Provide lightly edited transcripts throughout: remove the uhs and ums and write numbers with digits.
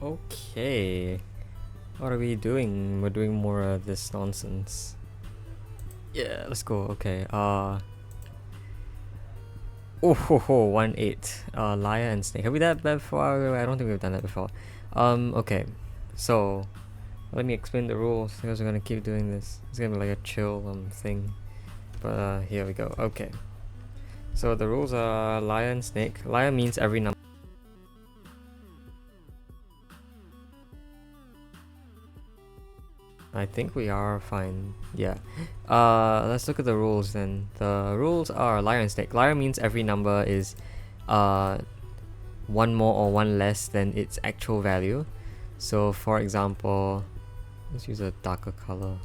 Okay. What are we doing? We're doing more of this nonsense. Yeah, let's go. Okay. Oh ho ho, 1-8. Liar and Snake. Have we done that before? I don't think we've done that before. Okay. So, let me explain the rules because we're gonna keep doing this. It's gonna be like a chill thing. But here we go. Okay. So the rules are liar and snake. Liar means every number. I think we are fine. Yeah. Let's look at the rules then. The rules are liar and snake. Liar means every number is one more or one less than its actual value. So for example, let's use a darker color.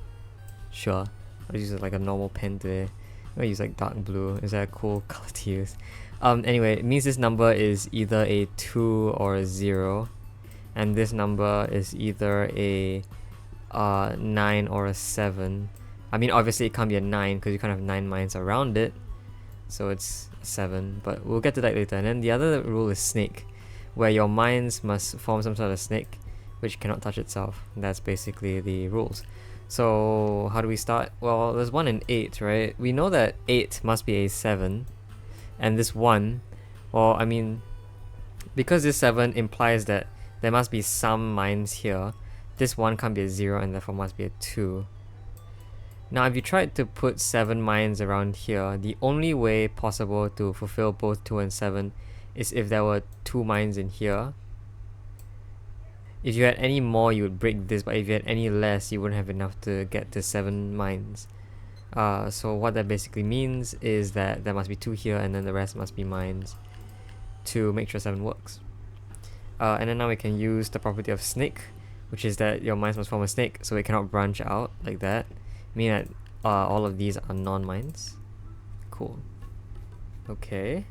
Sure. I'll use like a normal pen today. I'll use like dark blue. Is that a cool color to use? Anyway, it means this number is either a 2 or a 0. And this number is either a 9 or a 7. I mean, obviously it can't be a 9 because you can't have 9 lines around it. So it's 7, but we'll get to that later. And then the other rule is snake, where your mines must form some sort of snake which cannot touch itself. That's basically the rules. So how do we start? Well, there's 1 and 8, right? We know that 8 must be a 7, and this 1, well, I mean, because this 7 implies that there must be some mines here, this 1 can't be a 0 and therefore must be a 2. Now if you tried to put 7 mines around here, the only way possible to fulfill both 2 and 7 is if there were 2 mines in here. If you had any more, you would break this, but if you had any less, you wouldn't have enough to get to 7 mines. So what that basically means is that there must be 2 here and then the rest must be mines to make sure 7 works. And then now we can use the property of snake, which is that your mines must form a snake so it cannot branch out like that, meaning that all of these are non-mines. Cool. Okay.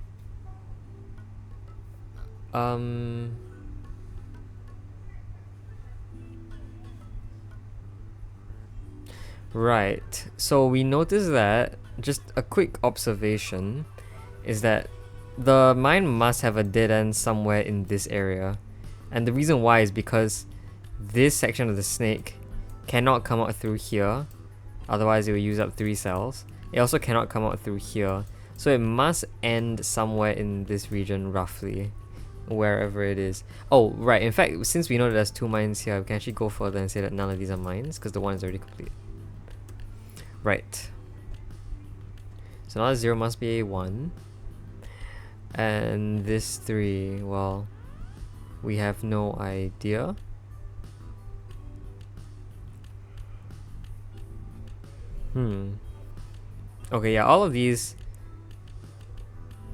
Right, so we notice that, just a quick observation, is that the mine must have a dead end somewhere in this area. And the reason why is because this section of the snake cannot come out through here, otherwise it will use up 3 cells. It also cannot come out through here, so it must end somewhere in this region roughly, wherever it is. Oh, right, in fact, since we know that there's 2 mines here, we can actually go further and say that none of these are mines, because the one is already complete. Right. So now this 0 must be a 1. And this 3, well, we have no idea. Okay, yeah, all of these,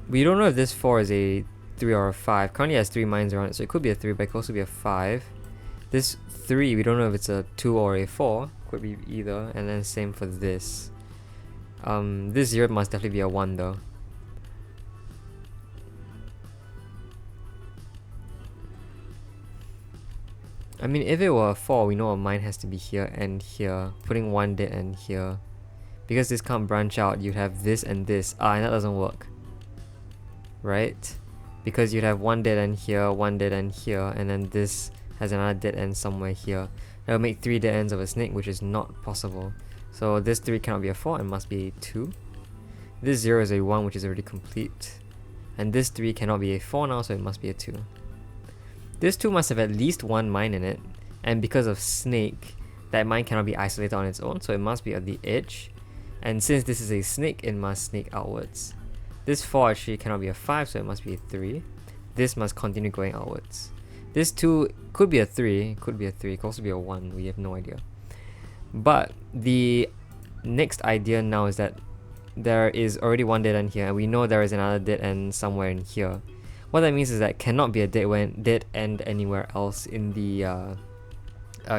we don't know if this 4 is a 3 or a 5. Currently has 3 mines around it, so it could be a 3, but it could also be a 5. This 3, we don't know if it's a 2 or a 4. Could be either. And then same for this. This 0 must definitely be a 1 though. I mean, if it were a 4, we know a mine has to be here and here. Putting 1 dead end here. Because this can't branch out, you'd have this and this. And that doesn't work. Right? Because you'd have 1 dead end here, 1 dead end here, and then this has another dead end somewhere here. That will make 3 dead ends of a snake, which is not possible. So this 3 cannot be a 4, it must be a 2. This 0 is a 1, which is already complete. And this 3 cannot be a 4 now, so it must be a 2. This 2 must have at least 1 mine in it, and because of snake, that mine cannot be isolated on its own, so it must be at the edge. And since this is a snake, it must snake outwards. This 4 actually cannot be a 5, so it must be a 3. This must continue going outwards. This 2 could be a 3, could also be a 1, we have no idea. But the next idea now is that there is already 1 dead end here, and we know there is another dead end somewhere in here. What that means is that cannot be a dead end anywhere else in the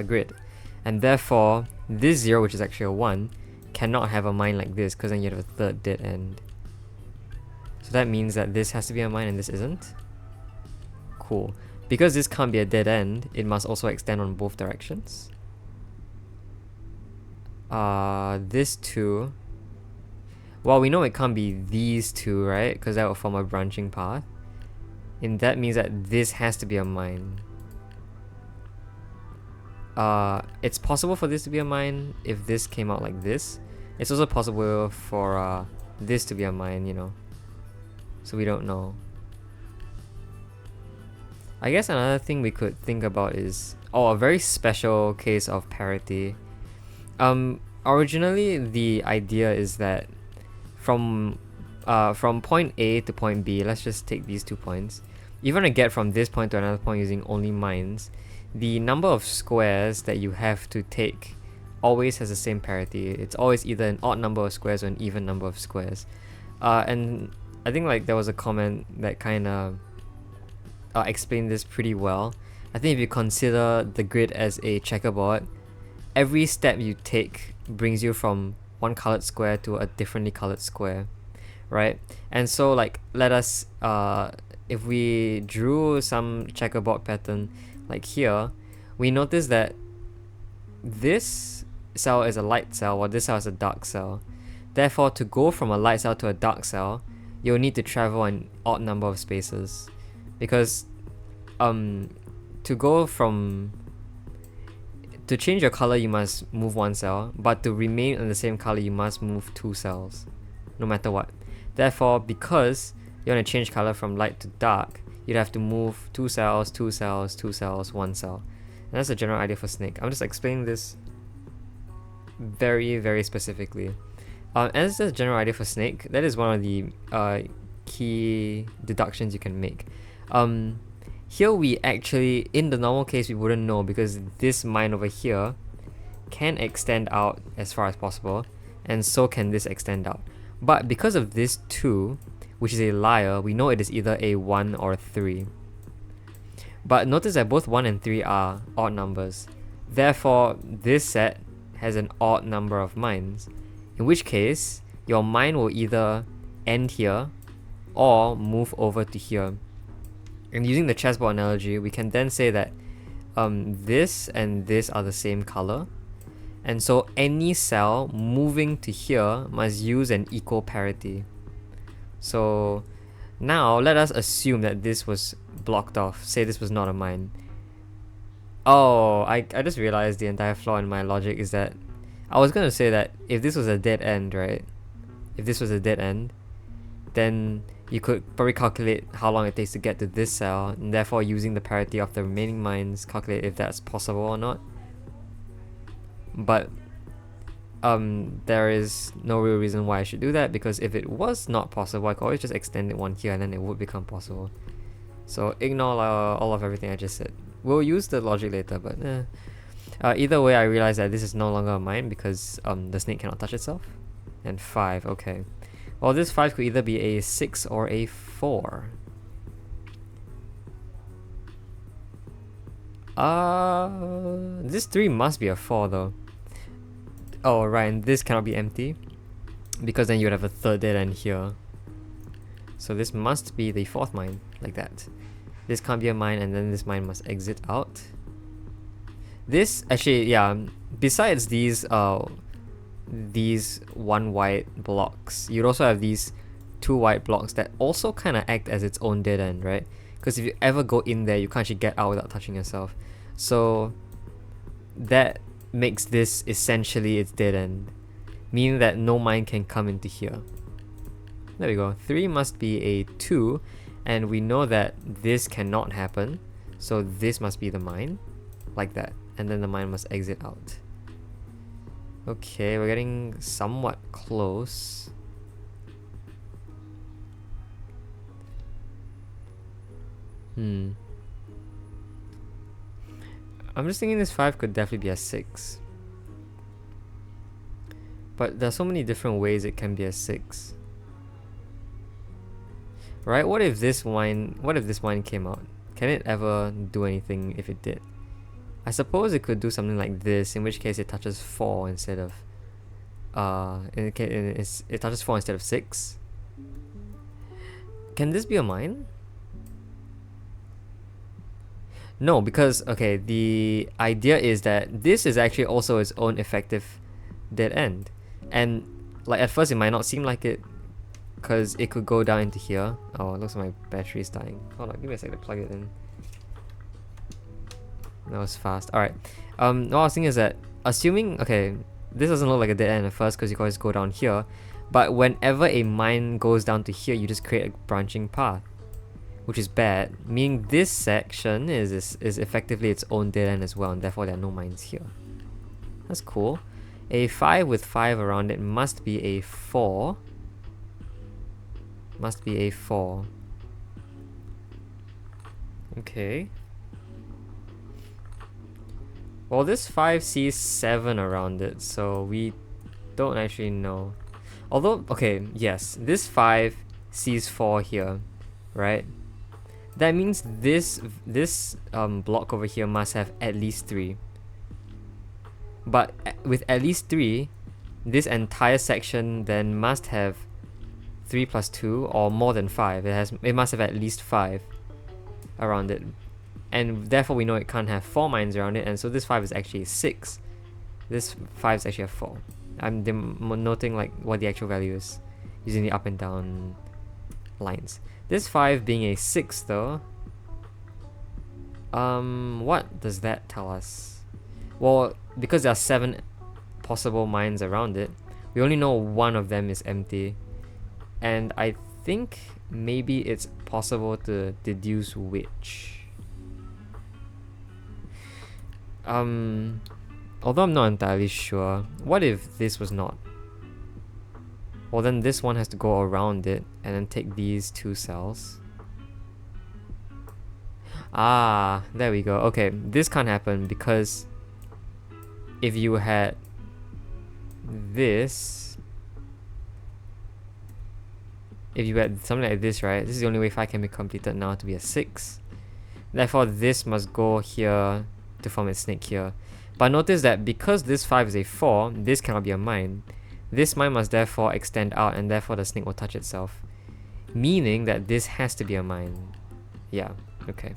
grid. And therefore, this 0, which is actually a 1, cannot have a mine like this, because then you have a third dead end. So that means that this has to be a mine and this isn't. Cool. Because this can't be a dead end, it must also extend on both directions. This 2, well, we know it can't be these 2, right? Because that will form a branching path. And that means that this has to be a mine. it's possible for this to be a mine if this came out like this. It's also possible for this to be a mine, you know. So we don't know. I guess another thing we could think about is a very special case of parity. Originally the idea is that from point A to point B, let's just take these 2 points. If you want to get from this point to another point using only mines, the number of squares that you have to take always has the same parity. It's always either an odd number of squares or an even number of squares. And I think like there was a comment that kind of explained this pretty well. I think if you consider the grid as a checkerboard, every step you take brings you from one colored square to a differently colored square, right? And so like let us if we drew some checkerboard pattern like here, we notice that this cell is a light cell while this cell is a dark cell. Therefore, to go from a light cell to a dark cell, you'll need to travel an odd number of spaces, because to change your color you must move one cell, but to remain in the same color you must move 2 cells, no matter what. Therefore, because you want to change color from light to dark, you'd have to move 2 cells, 2 cells, 2 cells, 1 cell. And that's the general idea for Snake. I'm just explaining this very, very specifically. As the general idea for Snake, that is one of the key deductions you can make. Here we actually, in the normal case, we wouldn't know because this mine over here can extend out as far as possible, and so can this extend out. But because of this 2, which is a liar, we know it is either a 1 or a 3. But notice that both 1 and 3 are odd numbers. Therefore, this set has an odd number of mines, in which case your mine will either end here or move over to here. And using the chessboard analogy, we can then say that this and this are the same color, and so any cell moving to here must use an equal parity. So now let us assume that this was blocked off. Say this was not a mine. Oh, I just realized the entire flaw in my logic is that I was gonna say that if this was a dead end, right? If this was a dead end, then you could probably calculate how long it takes to get to this cell, and therefore using the parity of the remaining mines, calculate if that's possible or not. But there is no real reason why I should do that, because if it was not possible, I could always just extend it one here and then it would become possible. So ignore all of everything I just said. We'll use the logic later, but either way, I realize that this is no longer a mine because the snake cannot touch itself. And 5, okay. Well, this 5 could either be a 6 or a 4. This 3 must be a 4 though. Oh right, and this cannot be empty, because then you would have a third dead end here. So this must be the 4th mine, like that. This can't be a mine, and then this mine must exit out. This actually, yeah, besides these 1 white blocks, you'd also have these 2 white blocks that also kind of act as its own dead end, right? Because if you ever go in there, you can't actually get out without touching yourself. So that makes this essentially its dead end, meaning that no mine can come into here. There we go. 3 must be a 2, and we know that this cannot happen, so this must be the mine, like that, and then the mine must exit out. Okay, we're getting somewhat close. I'm just thinking this 5 could definitely be a 6. But there's so many different ways it can be a 6. Right? What if this wine came out? Can it ever do anything if it did? I suppose it could do something like this, in which case it touches 4 instead of it touches 4 instead of 6. Can this be a mine? No, because okay, the idea is that this is actually also its own effective dead end, and like at first it might not seem like it, because it could go down into here. Oh, it looks like my battery is dying. Hold on, give me a second to plug it in. That was fast. Alright. What I was thinking is that, assuming, okay, this doesn't look like a dead end at first because you can always go down here, but whenever a mine goes down to here, you just create a branching path, which is bad, meaning this section is effectively its own dead end as well, and therefore there are no mines here. That's cool. A 5 with 5 around it must be a 4. Must be a 4. Okay. Well, this 5 sees 7 around it, so we don't actually know. Although, okay, yes, this 5 sees 4 here, right? That means this block over here must have at least 3. But with at least 3, this entire section then must have 3 plus 2 or more than 5. It must have at least 5 around it. And therefore we know it can't have 4 mines around it, and so this 5 is actually a 6. This 5 is actually a 4. I'm noting like what the actual value is using the up and down lines. This 5 being a 6 though, what does that tell us? Well, because there are 7 possible mines around it, we only know one of them is empty, and I think maybe it's possible to deduce which. Although I'm not entirely sure. What if this was not? Well, then this one has to go around it and then take these 2 cells. Ah, there we go. Okay, this can't happen because if you had this, if you had something like this, right? This is the only way 5 can be completed now to be a 6. Therefore, this must go here to form a snake here. But notice that because this 5 is a 4, this cannot be a mine. This mine must therefore extend out, and therefore the snake will touch itself. Meaning that this has to be a mine. Yeah, okay.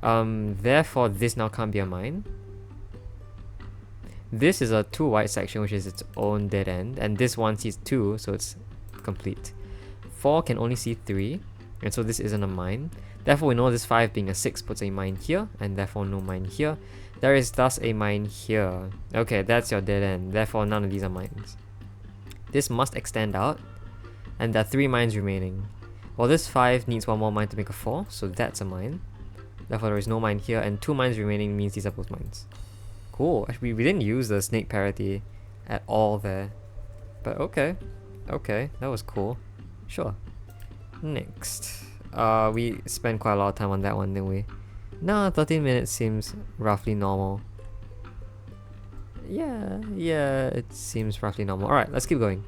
Therefore this now can't be a mine. This is a 2 white section, which is its own dead end, and this one sees 2, so it's complete. 4 can only see 3, and so this isn't a mine. Therefore we know this 5 being a 6 puts a mine here, and therefore no mine here. There is thus a mine here. Okay, that's your dead end, therefore none of these are mines. This must extend out, and there are 3 mines remaining. Well, this 5 needs 1 more mine to make a 4, so that's a mine. Therefore there is no mine here, and 2 mines remaining means these are both mines. Cool, actually we didn't use the snake parity at all there. But okay, that was cool. Sure. Next. We spent quite a lot of time on that one, didn't we? Nah, 13 minutes seems roughly normal. Yeah, it seems roughly normal. Alright, let's keep going.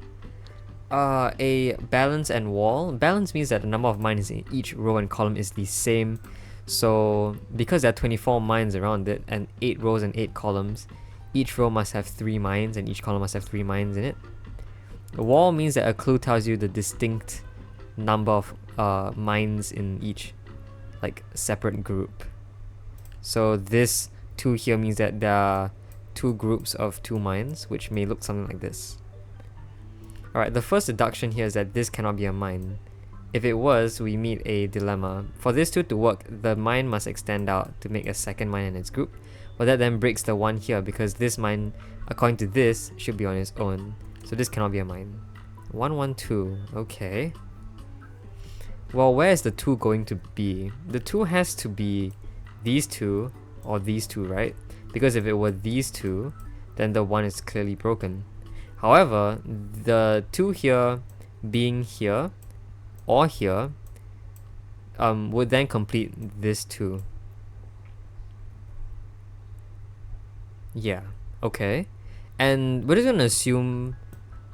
A balance and wall. Balance means that the number of mines in each row and column is the same. So, because there are 24 mines around it, and 8 rows and 8 columns, each row must have 3 mines, and each column must have 3 mines in it. A wall means that a clue tells you the distinct number of mines in each like separate group. So this 2 here means that there are 2 groups of 2 mines, which may look something like this. Alright, the first deduction here is that this cannot be a mine. If it was, we meet a dilemma. For this 2 to work, the mine must extend out to make a second mine in its group. But that then breaks the 1 here, because this mine, according to this, should be on its own. So this cannot be a mine. 1, 1, 2. Okay. Well, where is the 2 going to be? The 2 has to be these 2 or these 2, right? Because if it were these 2, then the 1 is clearly broken. However, the 2 here being here or here would then complete this 2. Yeah, okay. And we're just going to assume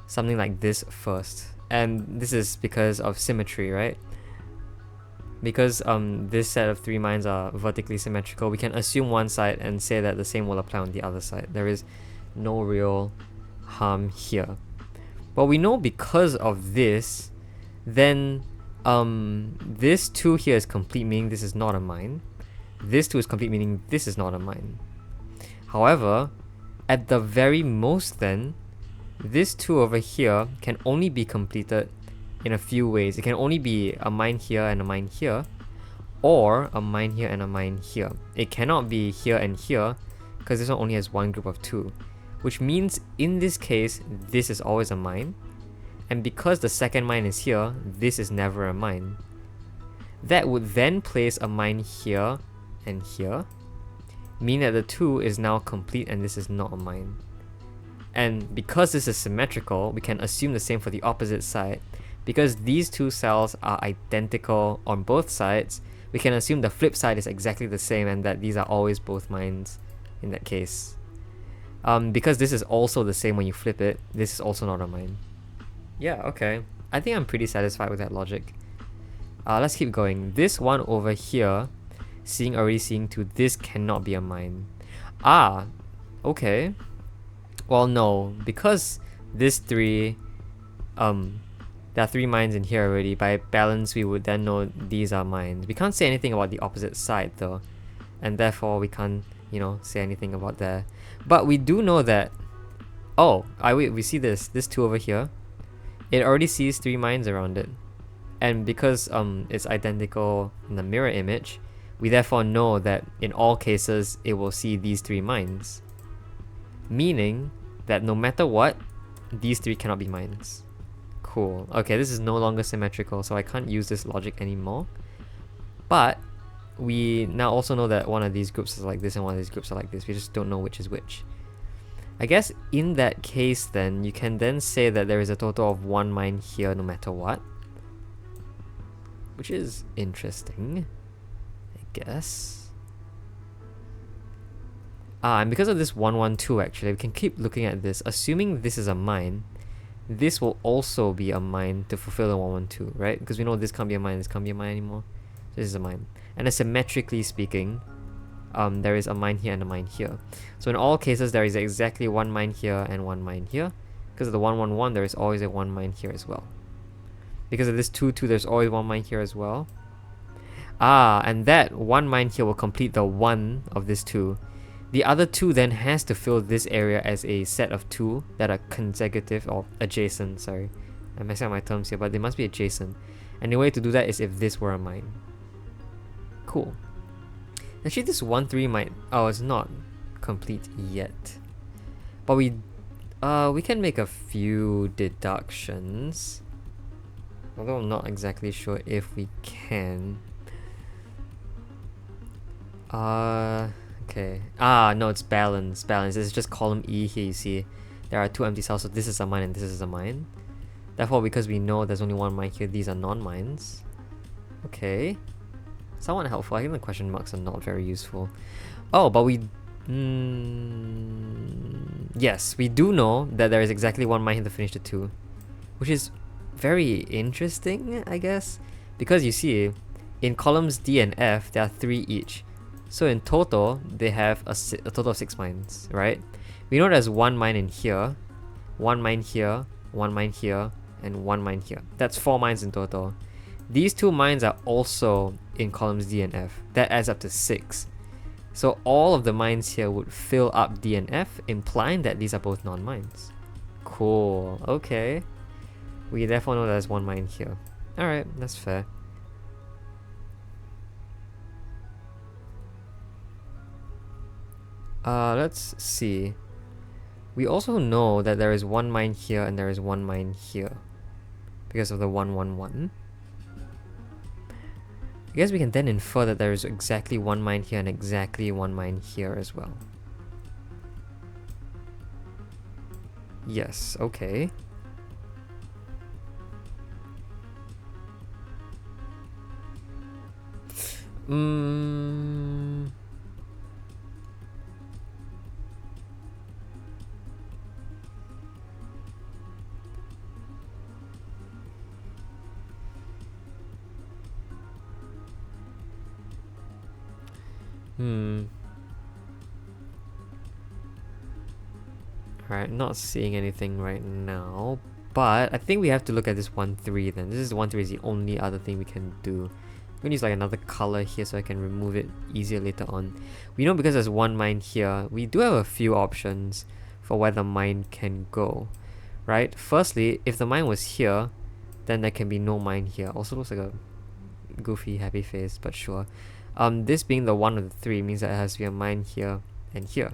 something like this first. And this is because of symmetry, right? Because this set of 3 mines are vertically symmetrical, we can assume one side and say that the same will apply on the other side. There is no real harm here. But we know because of this, then this 2 here is complete, meaning this is not a mine. This 2 is complete, meaning this is not a mine. However, at the very most then, this 2 over here can only be completed in a few ways. It can only be a mine here and a mine here, or a mine here and a mine here. It cannot be here and here because this one only has one group of 2, which means in this case this is always a mine, and because the second mine is here, this is never a mine. That would then place a mine here and here, meaning that the 2 is now complete and this is not a mine. And because this is symmetrical, we can assume the same for the opposite side. Because these 2 cells are identical on both sides, we can assume the flip side is exactly the same and that these are always both mines in that case. Because this is also the same when you flip it, this is also not a mine. Yeah, okay. I think I'm pretty satisfied with that logic. Let's keep going. This one over here, already seeing 2, this cannot be a mine. Ah, okay. Well, no, because this 3, there are 3 mines in here already. By balance, we would then know these are mines. We can't say anything about the opposite side though, and therefore we can't, say anything about that. But we do know that, we see this 2 over here. It already sees 3 mines around it, and because it's identical in the mirror image, we therefore know that in all cases it will see these 3 mines, meaning that no matter what, these 3 cannot be mines. Cool. Okay, this is no longer symmetrical, so I can't use this logic anymore. But we now also know that one of these groups is like this and one of these groups are like this. We just don't know which is which. I guess in that case then, you can then say that there is a total of 1 mine here no matter what, which is interesting, I guess. And because of this 1, 1, 2, actually, we can keep looking at this. Assuming this is a mine, this will also be a mine to fulfill the 1, 1, 2, right? Because we know this can't be a mine, this can't be a mine anymore. So this is a mine. And symmetrically speaking, there is a mine here and a mine here. So in all cases, there is exactly 1 mine here and 1 mine here. Because of the 1, 1, 1, there is always a 1 mine here as well. Because of this 2, 2, there's always 1 mine here as well. And that 1 mine here will complete the 1 of this 2. The other 2 then has to fill this area as a set of 2 that are consecutive or adjacent, sorry. I'm messing up my terms here, but they must be adjacent. And the way to do that is if this were a mine. Cool. Actually, this 1, 3 might... it's not complete yet. But we can make a few deductions. Although I'm not exactly sure if we can. Okay. No, it's balance. Balance. It's just column E here, you see. There are 2 empty cells, so this is a mine and this is a mine. Therefore, because we know there's only 1 mine here, these are non-mines. Okay. Somewhat helpful. I think the question marks are not very useful. But we... yes, we do know that there is exactly 1 mine here to finish the 2. Which is very interesting, I guess. Because you see, in columns D and F, there are 3 each. So in total, they have a total of 6 mines, right? We know there's 1 mine in here, 1 mine here, 1 mine here, and 1 mine here. That's 4 mines in total. These 2 mines are also in columns D and F. That adds up to 6. So all of the mines here would fill up D and F, implying that these are both non-mines. Cool, okay. We therefore know there's 1 mine here. Alright, that's fair. Let's see. We also know that there is 1 mine here and there is 1 mine here because of the 1, 1, 1. I guess we can then infer that there is exactly 1 mine here and exactly 1 mine here as well. Yes, okay. Alright, not seeing anything right now, but I think we have to look at this 1, 3 then. This is 1, 3 is the only other thing we can do. I'm gonna use like another color here so I can remove it easier later on. We know because there's 1 mine here, we do have a few options for where the mine can go, right? Firstly, if the mine was here, then there can be no mine here. Also looks like a goofy happy face, but sure. This being the 1 of the 3 means that it has to be a mine here and here.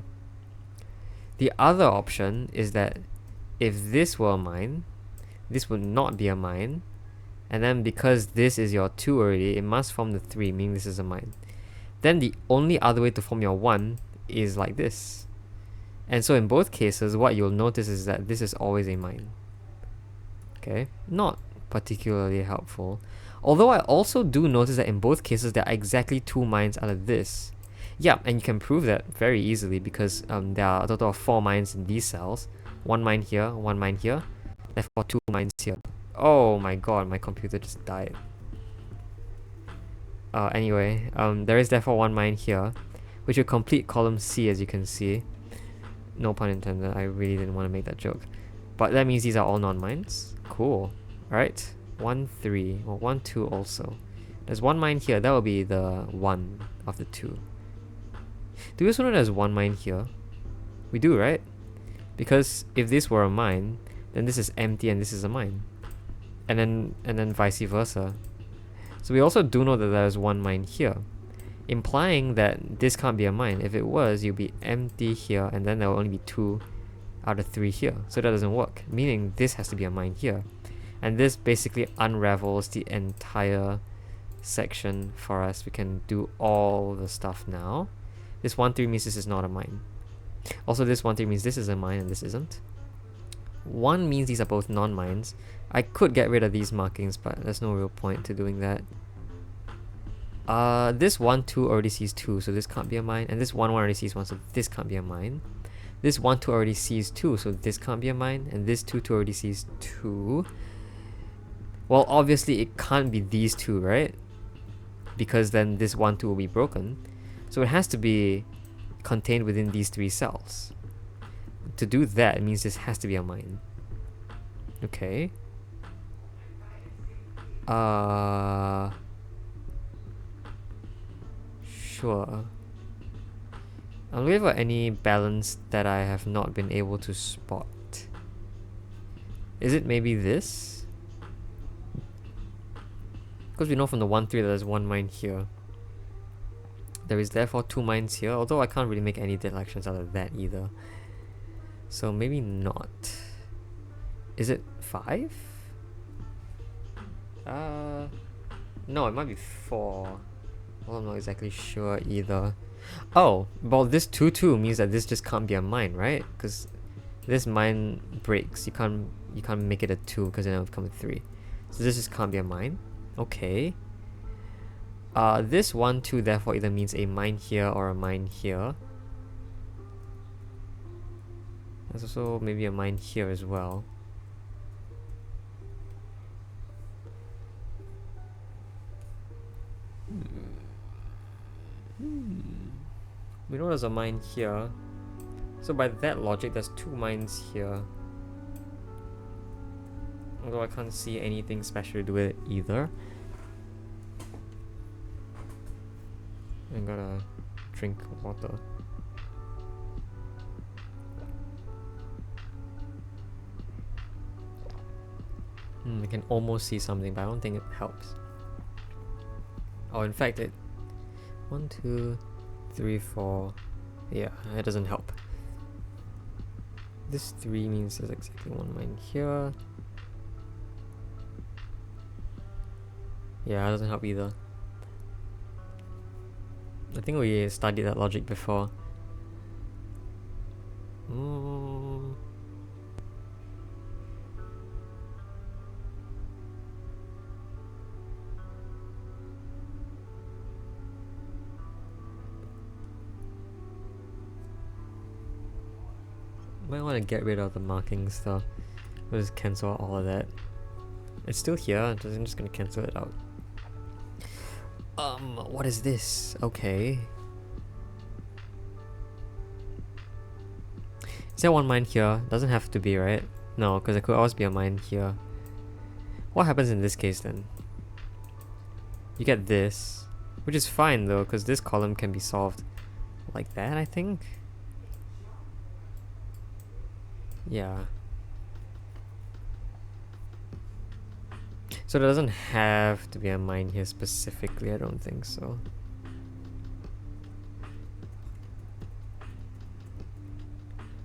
The other option is that if this were a mine, this would not be a mine, and then because this is your 2 already, it must form the 3, meaning this is a mine. Then the only other way to form your 1 is like this. And so in both cases, what you'll notice is that this is always a mine. Okay, not particularly helpful. Although I also do notice that in both cases, there are exactly 2 mines out of this. Yeah, and you can prove that very easily because there are a total of 4 mines in these cells. 1 mine here, 1 mine here, therefore 2 mines here. Oh my god, my computer just died. Anyway, there is therefore 1 mine here, which will complete column C, as you can see. No pun intended, I really didn't want to make that joke. But that means these are all non-mines. Cool. Alright, 1, 3, well 1, 2 also. There's 1 mine here, that will be the 1 of the 2. Do we also know there's 1 mine here? We do, right? Because if this were a mine, then this is empty and this is a mine. And then vice versa. So we also do know that there's 1 mine here, implying that this can't be a mine. If it was, you'll be empty here, and then there will only be 2 out of 3 here. So that doesn't work, meaning this has to be a mine here. And this basically unravels the entire section for us. We can do all the stuff now. This 1, 3 means this is not a mine. Also, this 1, 3 means this is a mine and this isn't. 1 means these are both non-mines. I could get rid of these markings, but there's no real point to doing that. This 1, 2 already sees 2, so this can't be a mine. And this 1, 1 already sees 1, so this can't be a mine. This 1, 2 already sees 2, so this can't be a mine. And this 2, 2 already sees 2. Well, obviously it can't be these 2, right? Because then this 1, 2 will be broken. So it has to be contained within these 3 cells. To do that, it means this has to be a mine. Okay. Sure. I'm looking for any balance that I have not been able to spot. Is it maybe this? Because we know from the 1, 3 that there's 1 mine here. There is therefore 2 mines here, although I can't really make any deductions out of that either. So maybe not. Is it 5? No, it might be 4. Well, I'm not exactly sure either. Oh, well, this 2, 2 means that this just can't be a mine, right? Because this mine breaks. You can't make it a 2 because then it would become a 3. So this just can't be a mine. Okay. This 1, 2 therefore either means a mine here or a mine here. There's also maybe a mine here as well. We know there's a mine here. So by that logic, there's 2 mines here. Although I can't see anything special to do with it either. I'm gonna drink water. I can almost see something, but I don't think it helps. Oh, in fact, it 1, 2, 3, 4. Yeah, it doesn't help. This 3 means there's exactly 1 mine here. Yeah, it doesn't help either. I think we studied that logic before. Might want to get rid of the markings though. We'll just cancel all of that. It's still here, I'm just gonna cancel it out. What is this? Okay. Is there 1 mine here? Doesn't have to be, right? No, because there could always be a mine here. What happens in this case then? You get this, which is fine though, because this column can be solved like that, I think. Yeah. So there doesn't have to be a mine here specifically, I don't think so.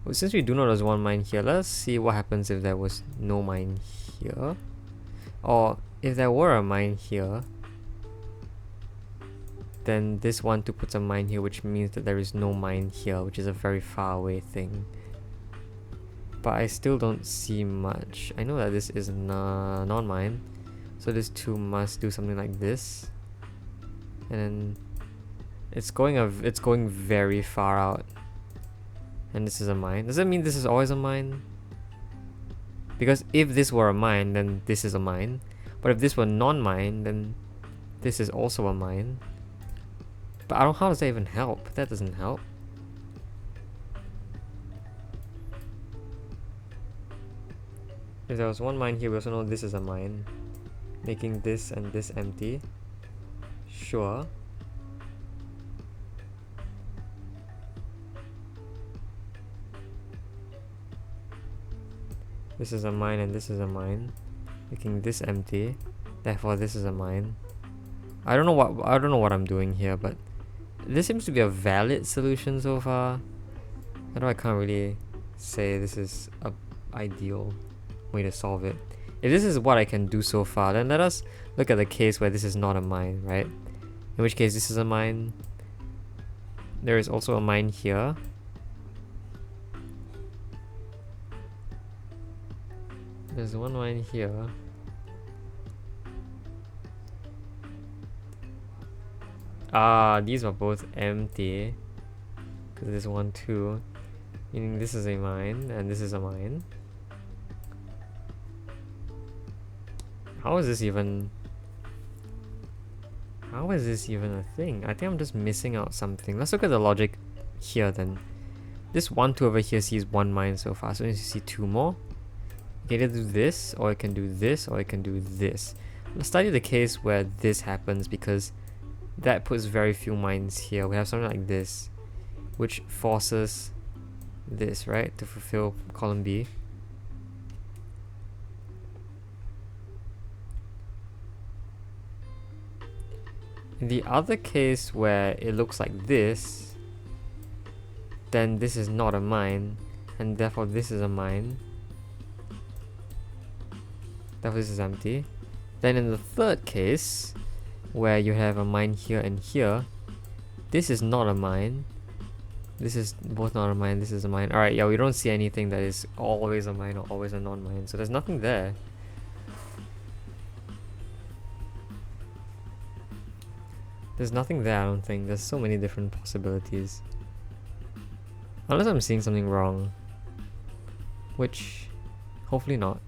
Well, since we do know there's one mine here, let's see what happens if there was no mine here. Or if there were a mine here, then this 1-2 puts a mine here, which means that there is no mine here, which is a very far away thing. But I still don't see much. I know that this is non-mine, so this 2 must do something like this. And then it's going very far out. And this is a mine. Does that mean this is always a mine? Because if this were a mine, then this is a mine. But if this were non-mine, then this is also a mine. But I don't. How does that even help? That doesn't help. If there was one mine here, we also know this is a mine. Making this and this empty. Sure. This is a mine and this is a mine. Making this empty. Therefore this is a mine. I don't know what I'm doing here, but this seems to be a valid solution so far. Although I can't really say this is a ideal way to solve it. If this is what I can do so far, then let us look at the case where this is not a mine, right? In which case this is a mine. There is also a mine here. There's one mine here. Ah, these are both empty. Because there's 1-2. Meaning this is a mine and this is a mine. How is this even a thing? I think I'm just missing out something. Let's look at the logic here then. This 1-2 over here sees one mine so far, so you see 2 more. You can either do this, or it can do this, or it can do this. Let's study the case where this happens, because that puts very few mines here. We have something like this, which forces this, right, to fulfill column B. In the other case where it looks like this, then this is not a mine, and therefore this is a mine. Therefore this is empty. Then in the third case, where you have a mine here and here, this is not a mine. This is both not a mine, this is a mine. Alright, yeah, we don't see anything that is always a mine or always a non-mine, so there's nothing there. There's nothing there, I don't think. There's so many different possibilities. Unless I'm seeing something wrong. Which, hopefully not.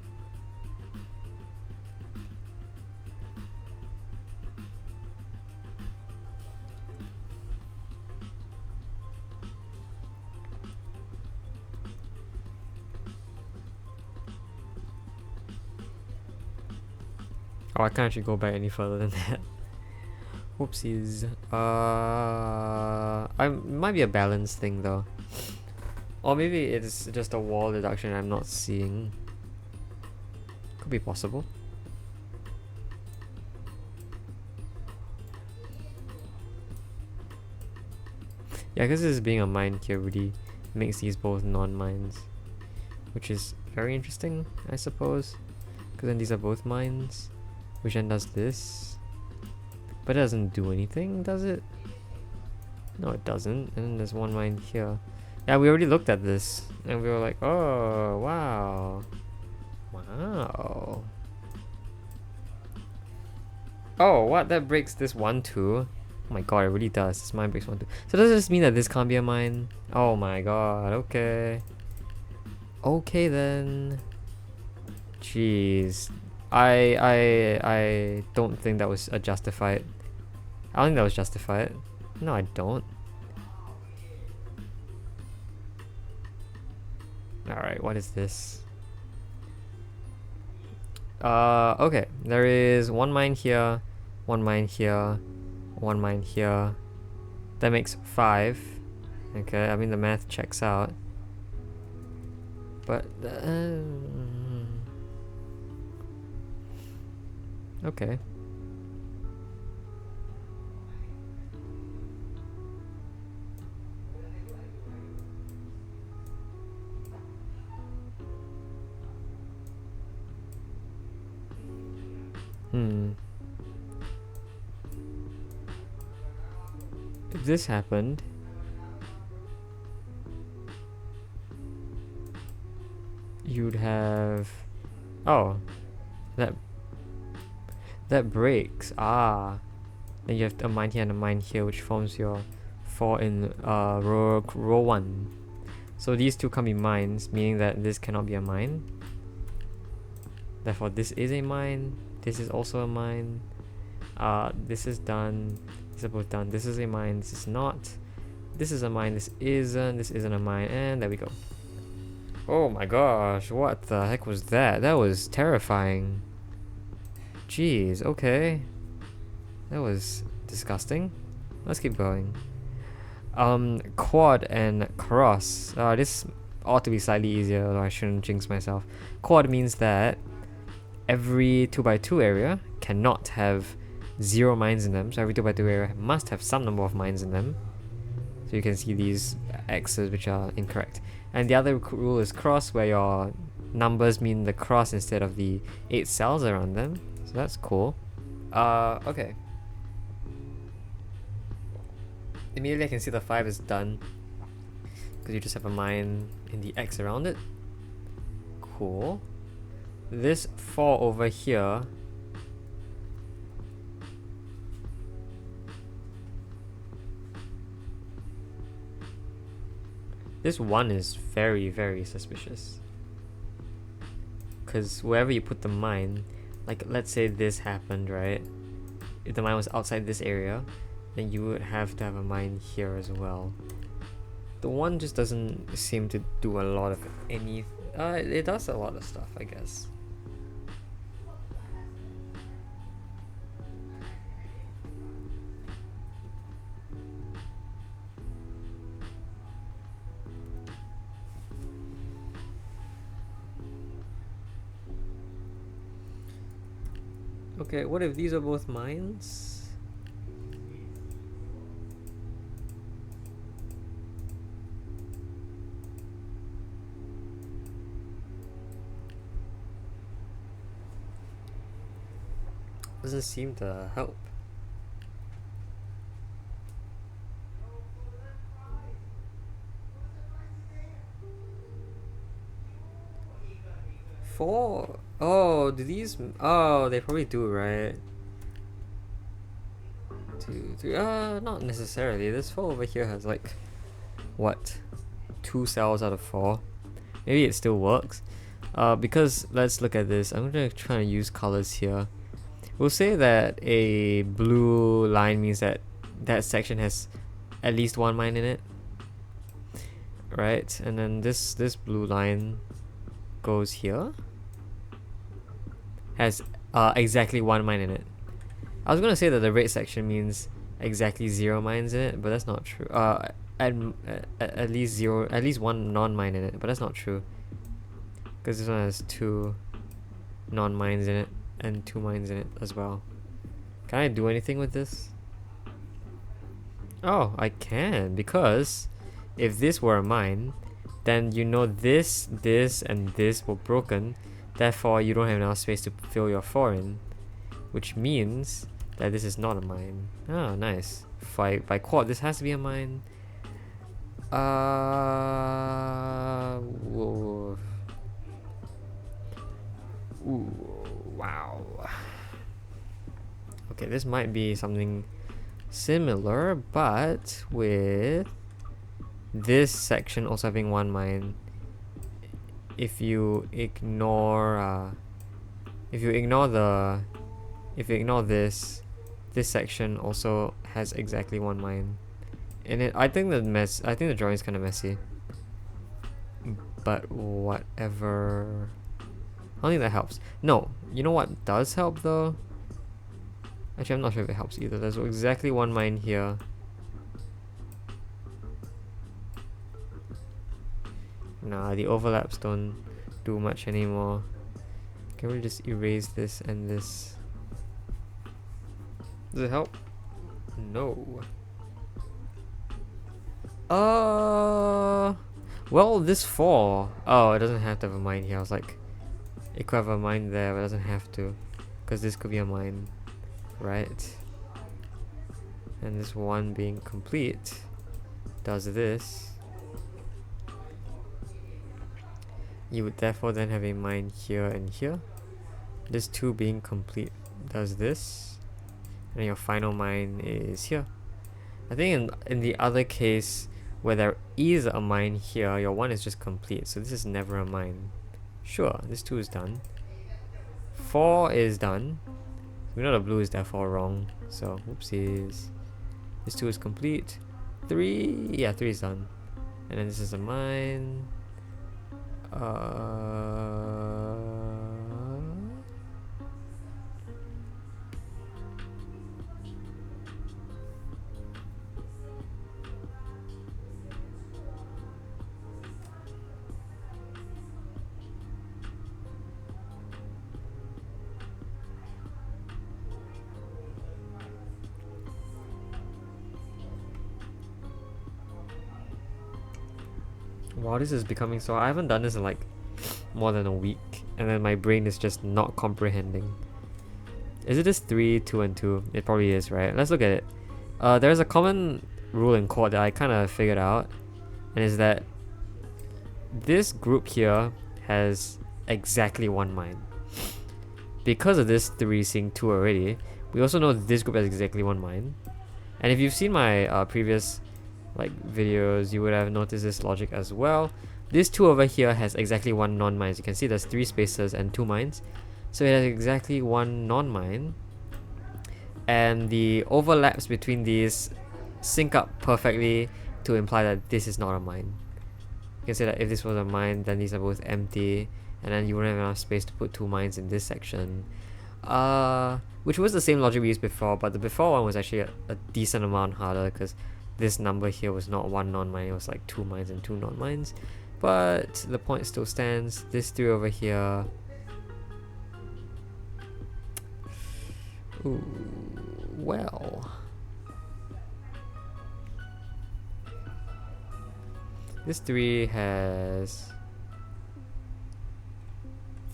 Oh, I can't actually go back any further than that. Whoopsies. It might be a balance thing though. Or maybe it's just a wall deduction I'm not seeing. Could be possible. Yeah, because this being a mine here really makes these both non-mines. Which is very interesting, I suppose. Because then these are both mines. Which then does this. But it doesn't do anything, does it? No, it doesn't. And then there's one mine here. Yeah, we already looked at this. And we were like, oh, wow. Wow. Oh, what? That breaks this 1-2. Oh my god, it really does. This mine breaks 1-2. So does this mean that this can't be a mine? Oh my god, okay. Okay then. Jeez. I don't think that was justified. I don't think that was justified. No, I don't. Alright, what is this? Okay. There is one mine here, one mine here, one mine here. That makes 5. Okay, I mean the math checks out. But Okay. Hmm. If this happened, you'd have... Oh, that breaks. Ah. Then you have a mine here and a mine here, which forms your 4 in row 1. So these two can't be mines, meaning that this cannot be a mine. Therefore, this is a mine. This is also a mine. This is done. These are both done. This is a mine. This is not. This is a mine. This isn't. This isn't a mine. And there we go. Oh my gosh, what the heck was that? That was terrifying. Jeez, okay. That was disgusting. Let's keep going. Quad and cross. This ought to be slightly easier, although I shouldn't jinx myself. Quad means that every 2x2 area cannot have 0 mines in them, so every 2x2 area must have some number of mines in them. So you can see these X's which are incorrect. And the other rule is cross, where your numbers mean the cross instead of the 8 cells around them. So that's cool. Okay. Immediately I can see the 5 is done, because you just have a mine in the X around it. Cool. This 4 over here, this 1 is very, very suspicious. Because wherever you put the mine, like let's say this happened, right? If the mine was outside this area, then you would have to have a mine here as well. The 1 just doesn't seem to do a lot of any... it does a lot of stuff, I guess. Okay, what if these are both mines? Doesn't seem to help. Four? Oh, do these... Oh, they probably do, right? 2, 3... not necessarily. This 4 over here has like... What? 2 cells out of 4. Maybe it still works. Because, let's look at this. I'm gonna try to use colors here. We'll say that a blue line means that that section has at least 1 mine in it. Right? And then this blue line goes here. Has exactly 1 mine in it. I was gonna say that the red section means exactly 0 mines in it, but that's not true. At least 1 non-mine in it, but that's not true. Because this one has 2 non-mines in it and 2 mines in it as well. Can I do anything with this? Oh, I can, because if this were a mine, then you know this, and this were broken. Therefore, you don't have enough space to fill your 4 in, which means that this is not a mine. Ah, nice. By quad, this has to be a mine. Whoa. Ooh, wow. Okay, this might be something similar, but with this section also having 1 mine. If you ignore this section also has exactly 1 mine. And I think the drawing is kind of messy. But whatever. I don't think that helps. No, you know what does help though? Actually, I'm not sure if it helps either. There's exactly 1 mine here. Nah, the overlaps don't do much anymore. Can we just erase this and this? Does it help? No. Well, this 4. Oh, it doesn't have to have a mine here. I was like, it could have a mine there, but it doesn't have to. Because this could be a mine, right? And this 1 being complete does this. You would therefore then have a mine here and here. This 2 being complete does this. And your final mine is here. I think in the other case, where there is a mine here, your 1 is just complete, so this is never a mine. Sure, this 2 is done. 4 is done. We know the blue is therefore wrong, so whoopsies. This 2 is complete. 3, yeah, 3 is done. And then this is a mine. Wow, this is becoming so... I haven't done this in like more than a week, and then my brain is just not comprehending. Is it just 3, 2, and 2? It probably is, right? Let's look at it. There's a common rule in Quad that I kind of figured out, and is that this group here has exactly 1 mine. Because of this 3 seeing 2 already, we also know that this group has exactly 1 mine. And if you've seen my previous videos, you would have noticed this logic as well. This 2 over here has exactly 1 non-mine. As you can see, there's 3 spaces and 2 mines, so it has exactly 1 non-mine, and the overlaps between these sync up perfectly to imply that this is not a mine. You can say that if this was a mine, then these are both empty, and then you wouldn't have enough space to put 2 mines in this section, which was the same logic we used before, but the before one was actually a decent amount harder, because this number here was not 1 non-mine, it was like 2 mines and 2 non-mines. But the point still stands. This 3 over here. Ooh, well. This 3 has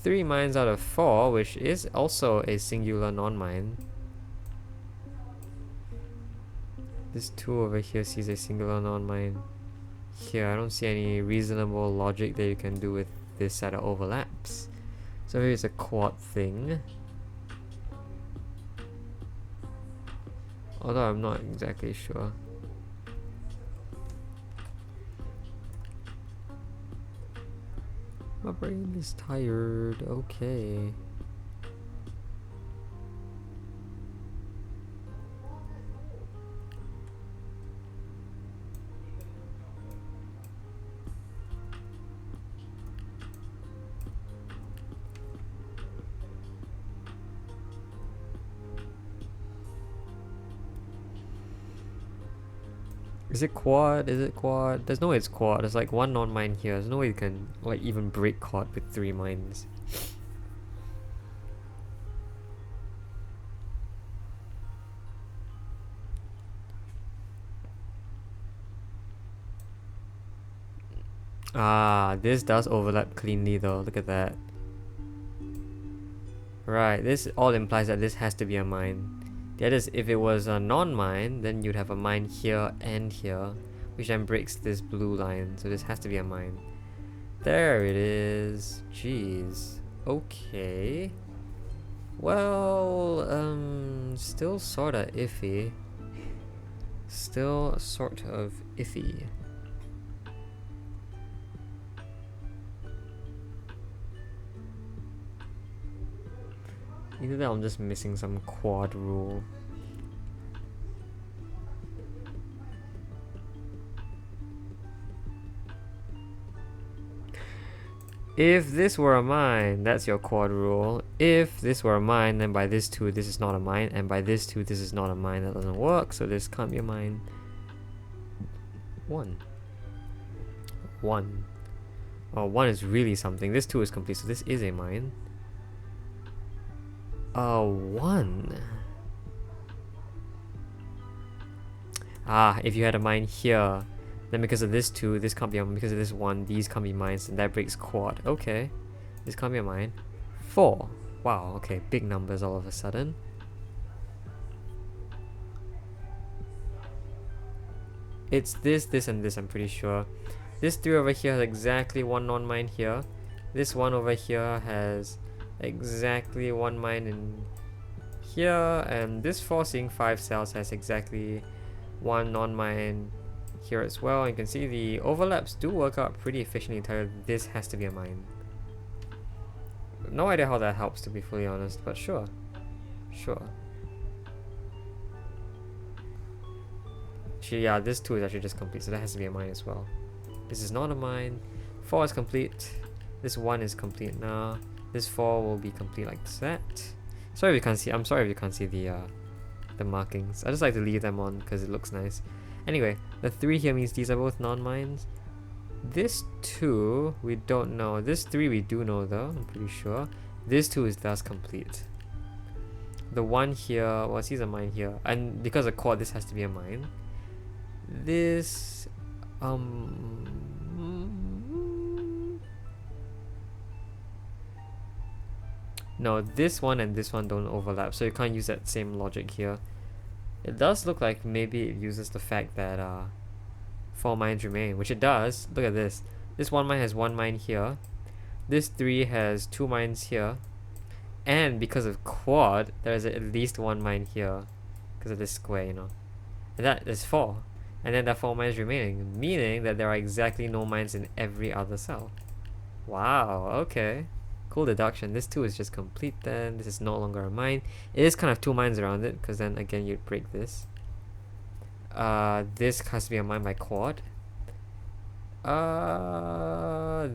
3 mines out of 4, which is also a singular non-mine. This 2 over here sees a singular non-mine. Here, I don't see any reasonable logic that you can do with this set of overlaps. So maybe it's a quad thing. Although I'm not exactly sure. My brain is tired, okay. Is it quad? Is it quad? There's no way it's quad. There's like 1 non-mine here. There's no way you can like even break quad with 3 mines. Ah, this does overlap cleanly though. Look at that. Right, this all implies that this has to be a mine. The other is, if it was a non-mine, then you'd have a mine here and here, which then breaks this blue line, so this has to be a mine. There it is. Jeez. Okay. Well, still sorta iffy. Still sort of iffy. Either that or I'm just missing some quad rule. If this were a mine, that's your quad rule. If this were a mine, then by this 2, this is not a mine, and by this 2, this is not a mine. That doesn't work, so this can't be a mine. 1. 1. Oh, 1 is really something. This 2 is complete, so this is a mine. 1. Ah, if you had a mine here, then because of this 2, this can't be a mine. Because of this 1, these can't be mines, and that breaks quad. Okay, this can't be a mine. 4. Wow, okay, big numbers all of a sudden. It's this, this, and this, I'm pretty sure. This 3 over here has exactly 1 non-mine here. This 1 over here has exactly 1 mine in here, and this 4 seeing 5 cells has exactly 1 non-mine here as well. You can see the overlaps do work out pretty efficiently to tell you this has to be a mine. No idea how that helps, to be fully honest, but sure. Sure. Actually, yeah, this 2 is actually just complete, so that has to be a mine as well. This is not a mine. 4 is complete. This 1 is complete now. This 4 will be complete like that. Sorry if you can't see. I'm sorry if you can't see the markings. I just like to leave them on because it looks nice. Anyway, the 3 here means these are both non-mines. This 2 we don't know. This 3 we do know though. I'm pretty sure. This 2 is thus complete. The 1 here, well, sees a mine here, and because of quad, this has to be a mine. This no, this one and this one don't overlap, so you can't use that same logic here. It does look like maybe it uses the fact that 4 mines remain, which it does. Look at this. This 1 mine has 1 mine here. This 3 has 2 mines here. And because of quad, there's at least 1 mine here. Because of this square, you know. And that is 4. And then there are 4 mines remaining, meaning that there are exactly no mines in every other cell. Wow, okay. Cool deduction. This 2 is just complete then. This is no longer a mine. It is kind of 2 mines around it, because then again you'd break this. This has to be a mine by quad.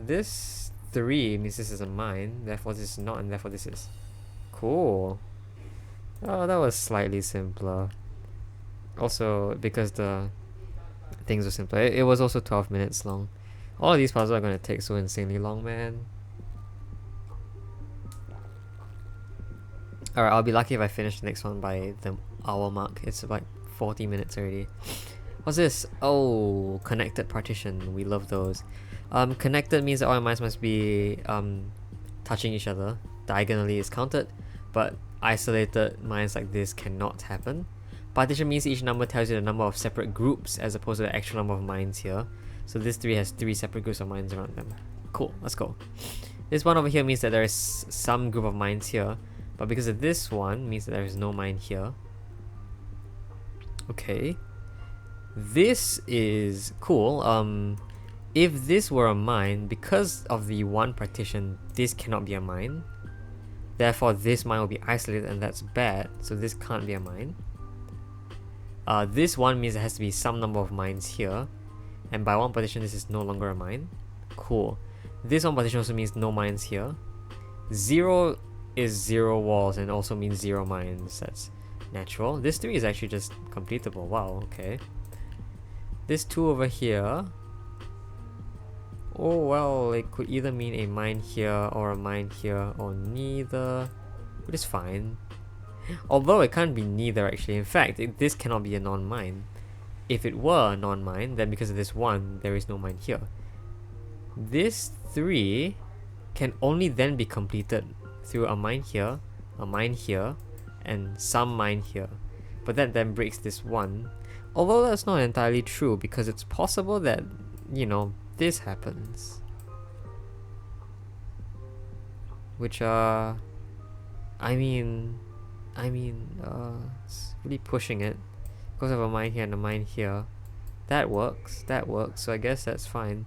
This 3 means this is a mine, therefore this is not, and therefore this is. Cool. Oh, that was slightly simpler. Also, because the things were simpler. It was also 12 minutes long. All of these puzzles are going to take so insanely long, man. Alright, I'll be lucky if I finish the next one by the hour mark. It's like 40 minutes already. What's this? Oh, connected partition. We love those. Connected means that all your mines must be touching each other. Diagonally is counted, but isolated mines like this cannot happen. Partition means each number tells you the number of separate groups as opposed to the actual number of mines here. So this 3 has 3 separate groups of mines around them. Cool, let's go. This 1 over here means that there is some group of mines here, but because of this one means that there is no mine here. Okay. This is cool. If this were a mine, because of the 1 partition, this cannot be a mine. Therefore, this mine will be isolated, and that's bad. So this can't be a mine. This 1 means there has to be some number of mines here, and by 1 partition, this is no longer a mine. Cool. This 1 partition also means no mines here. 0 is 0 walls and also means 0 mines. That's natural. This 3 is actually just completable. Wow, okay. This 2 over here, oh well, it could either mean a mine here or a mine here or neither, which is fine. Although it can't be neither actually. In fact, this cannot be a non-mine. If it were a non-mine, then because of this 1, there is no mine here. This 3 can only then be completed through a mine here, and some mine here. But that then breaks this 1. Although that's not entirely true, because it's possible that, you know, this happens. Which, I mean, it's really pushing it. Because of a mine here and a mine here. That works, so I guess that's fine.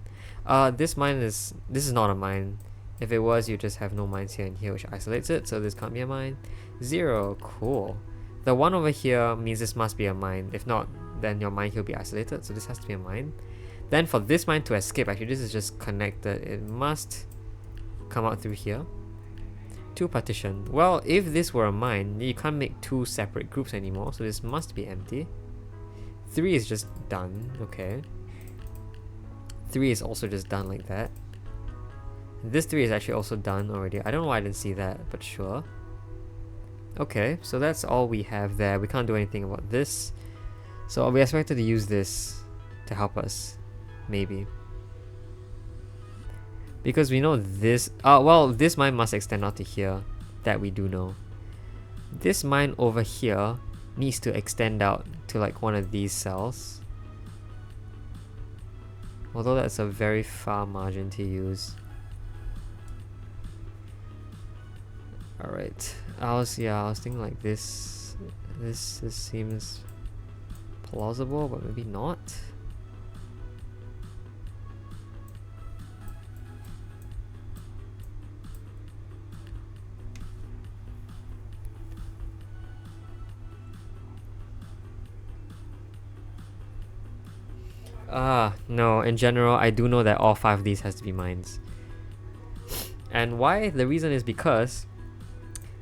This is not a mine. If it was, you just have no mines here and here, which isolates it, so this can't be a mine. 0, cool. The 1 over here means this must be a mine. If not, then your mine here will be isolated, so this has to be a mine. Then for this mine to escape, actually this is just connected. It must come out through here. 2 partition. Well, if this were a mine, you can't make 2 separate groups anymore, so this must be empty. 3 is just done, okay. 3 is also just done like that. This 3 is actually also done already. I don't know why I didn't see that, but sure. Okay, so that's all we have there. We can't do anything about this. So we expected to use this to help us, maybe. Because we know this, well, this mine must extend out to here, that we do know. This mine over here needs to extend out to like one of these cells. Although that's a very far margin to use. Alright, I was thinking like this seems plausible, but maybe not. No, in general, I do know that all 5 of these has to be mines. And why? The reason is because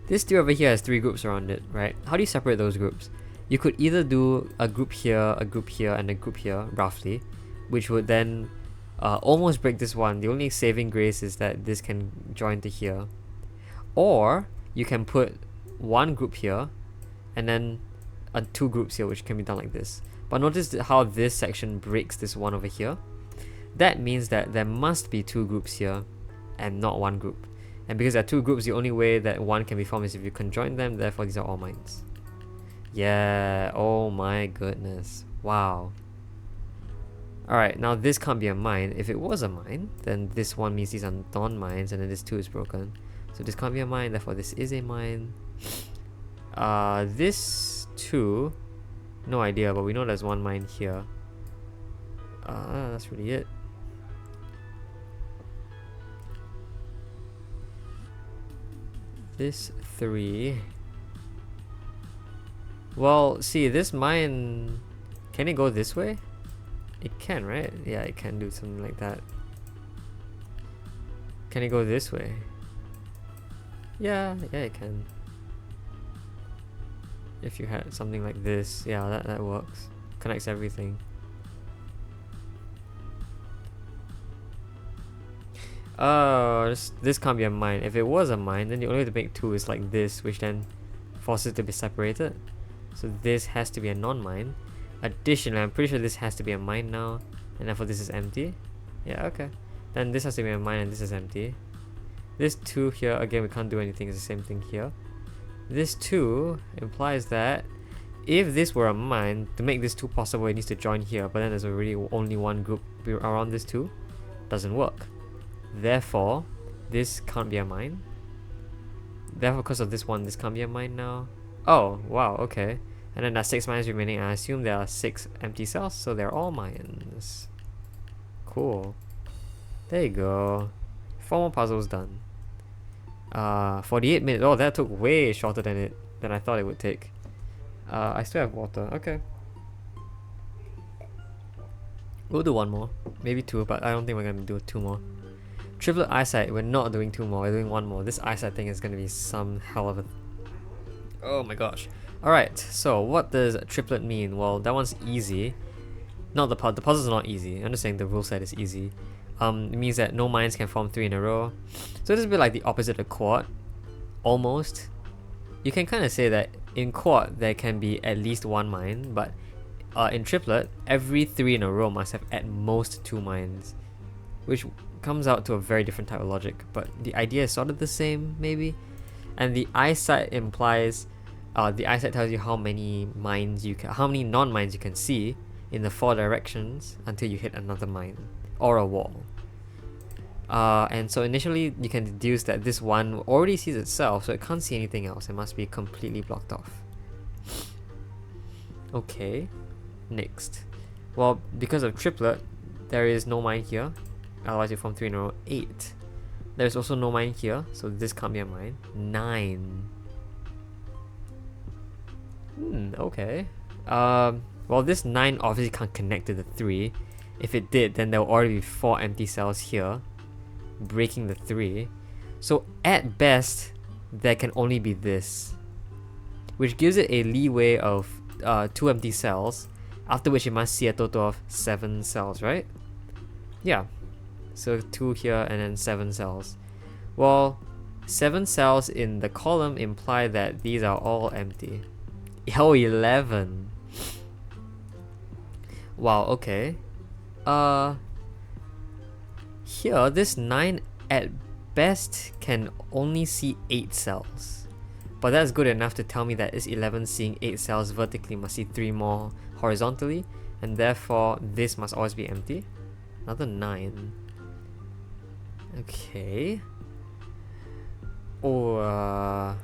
this tier over here has 3 groups around it, right? How do you separate those groups? You could either do a group here, and a group here, roughly, which would then almost break this one. The only saving grace is that this can join to here. Or you can put one group here, and then 2 groups here, which can be done like this. But notice how this section breaks this one over here. That means that there must be 2 groups here and not 1 group. And because there are 2 groups, the only way that one can be formed is if you conjoin them, therefore these are all mines. Yeah, oh my goodness. Wow. Alright, now this can't be a mine. If it was a mine, then this one means these are non-mines, and then this 2 is broken. So this can't be a mine, therefore this is a mine. This 2... no idea, but we know there's 1 mine here. That's really it. This 3. Well, see, this mine... can it go this way? It can, right? Yeah, it can do something like that. Can it go this way? Yeah, it can. If you had something like this, yeah, that works. Connects everything. Oh, this can't be a mine. If it was a mine, then the only way to make 2 is like this, which then forces it to be separated. So this has to be a non-mine. Additionally, I'm pretty sure this has to be a mine now, and therefore this is empty. Yeah, okay. Then this has to be a mine and this is empty. This 2 here, again, we can't do anything, it's the same thing here. This 2 implies that if this were a mine, to make this 2 possible, it needs to join here, but then there's already only 1 group around this 2. Doesn't work. Therefore, this can't be a mine. Therefore, because of this one, this can't be a mine now. Oh, wow, okay. And then there's 6 mines remaining, and I assume there are 6 empty cells, so they're all mines. Cool. There you go. 4 more puzzles done. 48 minutes. Oh, that took way shorter than I thought it would take. I still have water. Okay. We'll do 1 more. Maybe 2, but I don't think we're gonna do 2 more. Triplet eyesight. We're not doing 2 more. We're doing 1 more. This eyesight thing is gonna be some hell of a... oh my gosh. Alright, so what does triplet mean? Well, that one's easy. Not the puzzle's not easy. I'm just saying the rule set is easy. It means that no mines can form 3 in a row. So this is a bit like the opposite of quad. Almost. You can kind of say that in quad there can be at least 1 mine, but in triplet, every 3 in a row must have at most 2 mines. Which comes out to a very different type of logic, but the idea is sort of the same, maybe. And the eyesight implies... the eyesight tells you how many mines how many non-mines you can see in the 4 directions until you hit another mine or a wall. And so initially you can deduce that this one already sees itself, so it can't see anything else. It must be completely blocked off. Okay, next. Well, because of triplet, there is no mine here. Otherwise you form 3 in a row. 8. There's also no mine here, so this can't be a mine. 9. Okay. Well, this 9 obviously can't connect to the 3. If it did, then there will already be 4 empty cells here, breaking the 3. So at best, there can only be this, which gives it a leeway of 2 empty cells, after which it must see a total of 7 cells, right? Yeah. So 2 here and then 7 cells. Well, 7 cells in the column imply that these are all empty. Oh, 11. Wow, okay. Here, this 9 at best can only see 8 cells. But that's good enough to tell me that this 11 seeing 8 cells vertically must see 3 more horizontally, and therefore this must always be empty. Another 9. Okay. Or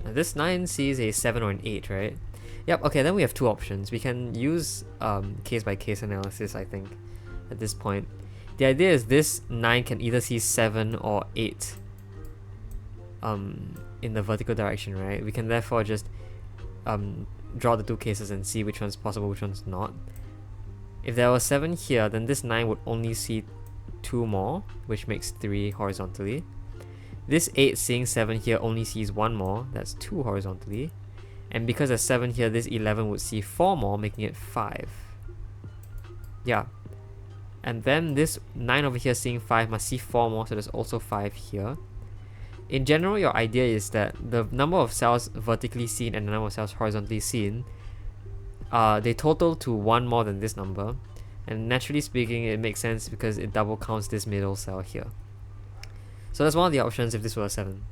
this 9 sees a 7 or an 8, right? Yep, okay, then we have two options. We can use case by case analysis, I think, at this point. The idea is this 9 can either see 7 or 8 in the vertical direction, right? We can therefore just draw the two cases and see which one's possible, which one's not. If there was 7 here, then this 9 would only see 2 more, which makes 3 horizontally. This 8 seeing 7 here only sees 1 more, that's 2 horizontally. And because there's 7 here, this 11 would see 4 more, making it 5. Yeah. And then this 9 over here seeing 5 must see 4 more, so there's also 5 here. In general, your idea is that the number of cells vertically seen and the number of cells horizontally seen, they total to 1 more than this number. And naturally speaking, it makes sense because it double counts this middle cell here. So that's one of the options if this were a 7.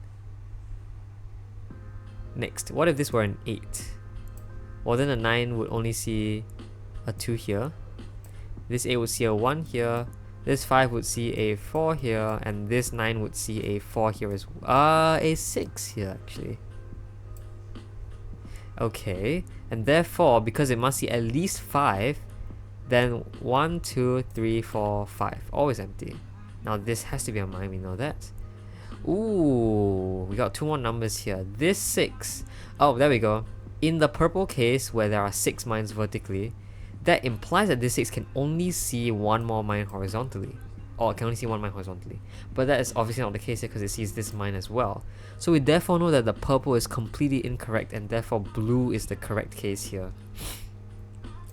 Next, what if this were an 8? Well, then a 9 would only see a 2 here. This 8 would see a 1 here. This 5 would see a 4 here. And this 9 would see a 4 here as well. A 6 here, actually. Okay, and therefore, because it must see at least 5, then 1, 2, 3, 4, 5. Always empty. Now this has to be a mine, we know that. Ooh, we got 2 more numbers here. This 6. Oh, there we go. In the purple case, where there are 6 mines vertically, that implies that this 6 can only see 1 more mine horizontally. Or it can only see 1 mine horizontally. But that is obviously not the case here because it sees this mine as well. So we therefore know that the purple is completely incorrect and therefore blue is the correct case here.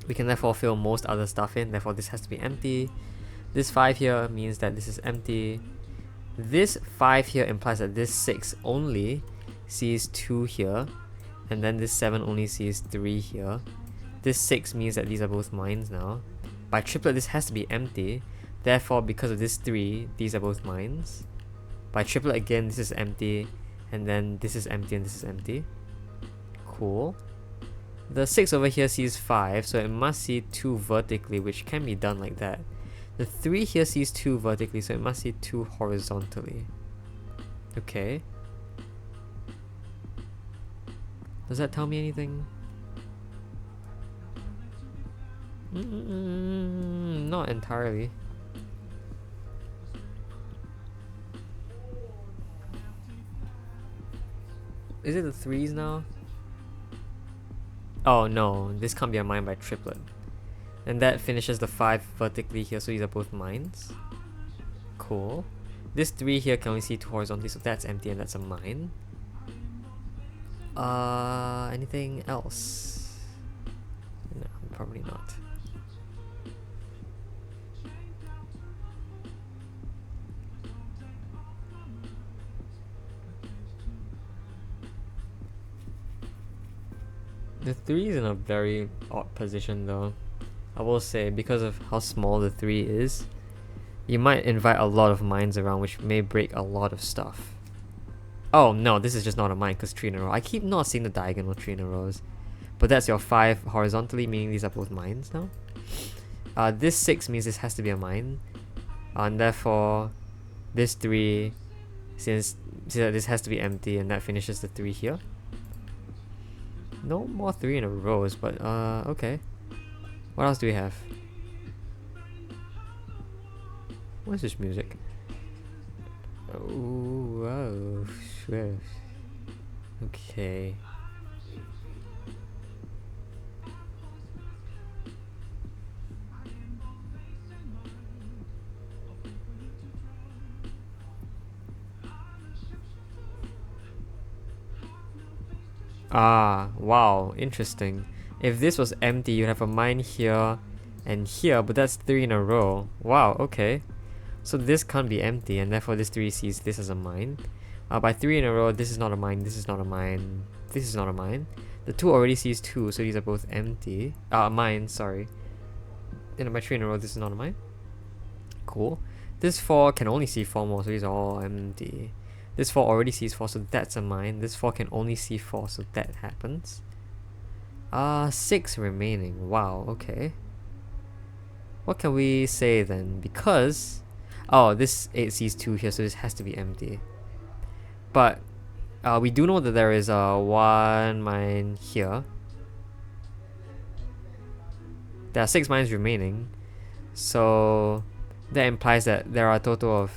We can therefore fill most other stuff in, therefore this has to be empty. This 5 here means that this is empty. This 5 here implies that this 6 only sees 2 here, and then this 7 only sees 3 here. This 6 means that these are both mines now. By triplet, this has to be empty. Therefore, because of this 3, these are both mines. By triplet again, this is empty, and then this is empty and this is empty. Cool. The 6 over here sees 5, so it must see 2 vertically, which can be done like that. The 3 here sees 2 vertically, so it must see 2 horizontally. Okay. Does that tell me anything? Not entirely. Is it the 3s now? Oh no, this can't be a mine by triplet. And that finishes the 5 vertically here, so these are both mines. Cool. This 3 here can only see 2 horizontally, so that's empty and that's a mine. Anything else? No, probably not. The 3 is in a very odd position though. I will say, because of how small the 3 is, you might invite a lot of mines around, which may break a lot of stuff. Oh no, this is just not a mine because 3 in a row. I keep not seeing the diagonal 3 in a rows. But that's your 5 horizontally, meaning these are both mines now. This 6 means this has to be a mine. And therefore, this 3, since this has to be empty, and that finishes the 3 here. No more 3 in a rows, but okay. What else do we have? What is this music? Ooh, whoa, sure. Okay. Ah, wow, interesting. If this was empty, you'd have a mine here and here, but that's 3 in a row. Wow, okay. So this can't be empty, and therefore this 3 sees this as a mine. By 3 in a row, this is not a mine, this is not a mine, this is not a mine. The 2 already sees 2, so these are both empty. Mines, sorry. by 3 in a row, this is not a mine. Cool. This 4 can only see 4 more, so these are all empty. This 4 already sees 4, so that's a mine. This 4 can only see 4, so that happens. 6 remaining. Wow, okay. What can we say then? Because... oh, this 8 sees 2 here, so this has to be empty. But we do know that there is one mine here. There are 6 mines remaining. So that implies that there are a total of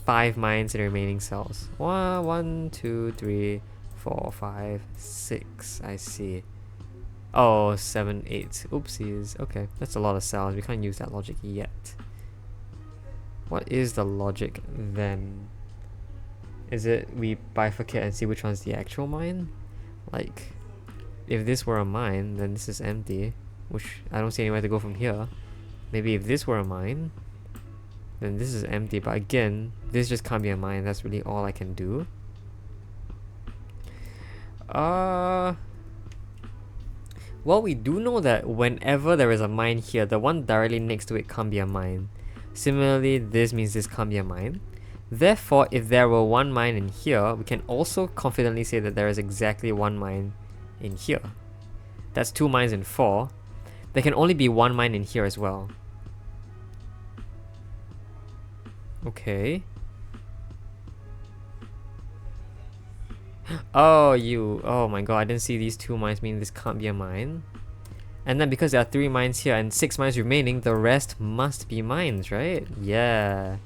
5 mines in the remaining cells. 1, 2, 3, 4, 5, 6. I see. Oh, 7, 8. Oopsies. Okay, that's a lot of cells. We can't use that logic yet. What is the logic then? Is it we bifurcate and see which one's the actual mine? Like, if this were a mine, then this is empty, which I don't see anywhere to go from here. Maybe if this were a mine, then this is empty, but again, this just can't be a mine. That's really all I can do. Well, we do know that whenever there is a mine here, the one directly next to it can't be a mine. Similarly, this means this can't be a mine. Therefore, if there were one mine in here, we can also confidently say that there is exactly one mine in here. That's 2 mines in 4. There can only be one mine in here as well. Okay. Oh my god, I didn't see these 2 mines, meaning this can't be a mine. And then because there are 3 mines here and 6 mines remaining, the rest must be mines, right? Yeah.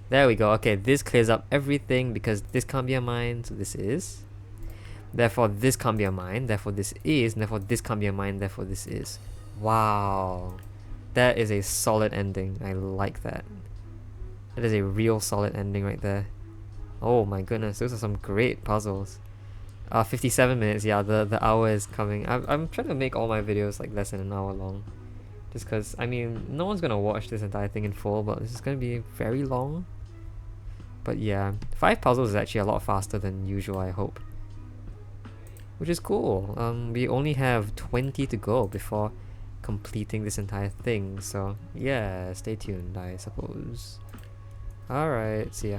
There we go. Okay, this clears up everything because this can't be a mine, so this is. Therefore, this can't be a mine, therefore this is, and therefore this can't be a mine, therefore this is. Wow. That is a solid ending. I like that. That is a real solid ending right there. Oh my goodness, those are some great puzzles. 57 minutes, yeah, the hour is coming. I'm trying to make all my videos like less than an hour long. Just because, I mean, no one's gonna watch this entire thing in full, but this is gonna be very long. But yeah, 5 puzzles is actually a lot faster than usual, I hope. Which is cool. We only have 20 to go before completing this entire thing, so yeah, stay tuned, I suppose. Alright, see ya.